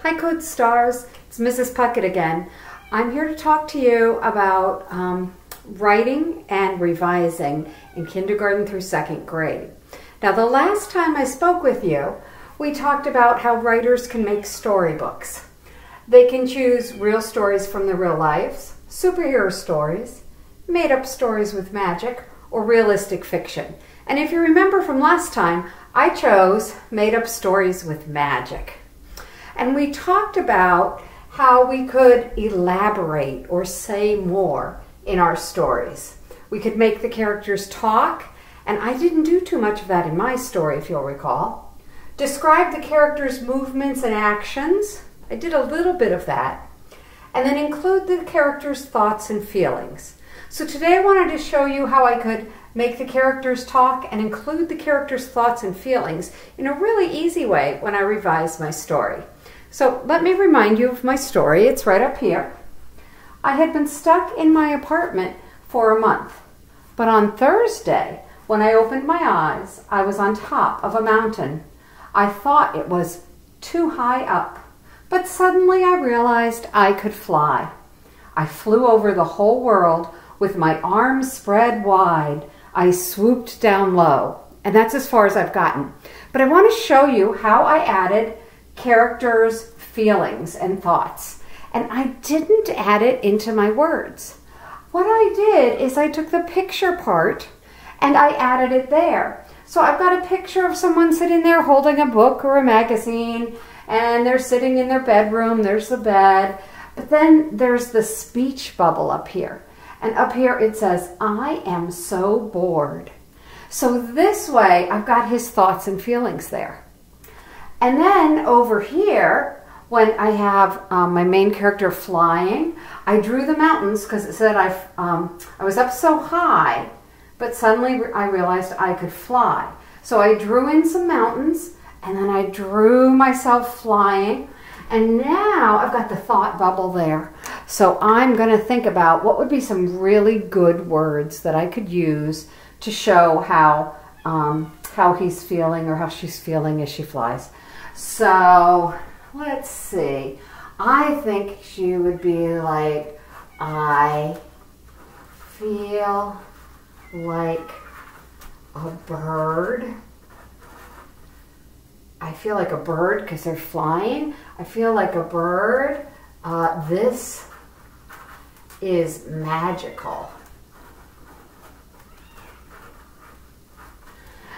Hi Code Stars, it's Mrs. Puckett again. I'm here to talk to you about writing and revising in kindergarten through second grade. Now the last time I spoke with you, we talked about how writers can make storybooks. They can choose real stories from the real lives, superhero stories, made-up stories with magic, or realistic fiction. And if you remember from last time, I chose made-up stories with magic. And we talked about how we could elaborate or say more in our stories. We could make the characters talk, and I didn't do too much of that in my story, if you'll recall. Describe the characters' movements and actions. I did a little bit of that. And then include the characters' thoughts and feelings. So today I wanted to show you how I could make the characters talk and include the characters' thoughts and feelings in a really easy way when I revise my story. So let me remind you of my story. It's right up here. I had been stuck in my apartment for a month, but on Thursday, when I opened my eyes, I was on top of a mountain. I thought it was too high up, but suddenly I realized I could fly. I flew over the whole world with my arms spread wide. I swooped down low, and that's as far as I've gotten. But I want to show you how I added characters' feelings and thoughts. And I didn't add it into my words. What I did is I took the picture part and I added it there. So I've got a picture of someone sitting there holding a book or a magazine, and they're sitting in their bedroom. There's the bed. But then there's the speech bubble up here. And up here it says, "I am so bored." So this way I've got his thoughts and feelings there. And then over here, when I have my main character flying, I drew the mountains because it said I was up so high, but suddenly I realized I could fly. So I drew in some mountains, and then I drew myself flying, and now I've got the thought bubble there. So I'm going to think about what would be some really good words that I could use to show how he's feeling or how she's feeling as she flies. So let's see. I think she would be like, "I feel like a bird." I feel like a bird because they're flying. I feel like a bird. This is magical.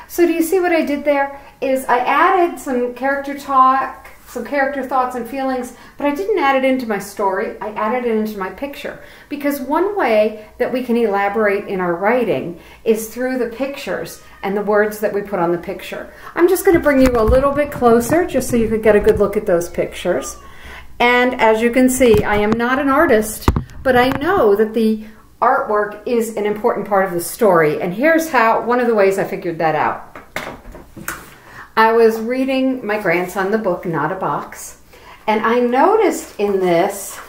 So do you see what I did there? Is I added some character talk, some character thoughts and feelings, but I didn't add it into my story. I added it into my picture. Because one way that we can elaborate in our writing is through the pictures and the words that we put on the picture. I'm just going to bring you a little bit closer just so you can get a good look at those pictures. And as you can see, I am not an artist, but I know that the artwork is an important part of the story. And here's how, one of the ways I figured that out. I was reading my grandson the book, Not a Box, and I noticed in this,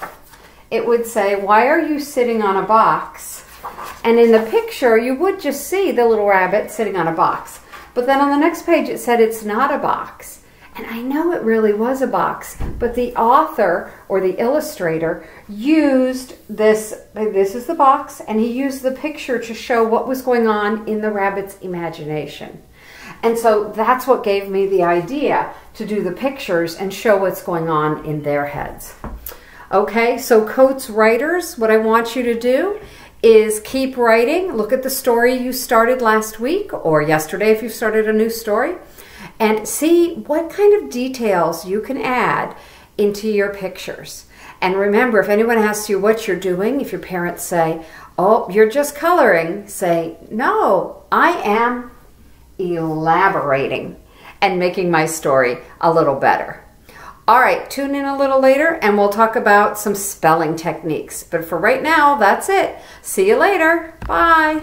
it would say, "Why are you sitting on a box?" And in the picture, you would just see the little rabbit sitting on a box. But then on the next page, it said it's not a box. And I know it really was a box, but the author or the illustrator used this is the box, and he used the picture to show what was going on in the rabbit's imagination. And so that's what gave me the idea to do the pictures and show what's going on in their heads. Okay, so Coates writers, what I want you to do is keep writing. Look at the story you started last week or yesterday if you started a new story, and see what kind of details you can add into your pictures. And remember, if anyone asks you what you're doing, if your parents say, "Oh, you're just coloring," say, "No, I am elaborating and making my story a little better." All right, tune in a little later and we'll talk about some spelling techniques. But for right now, that's it. See you later. Bye.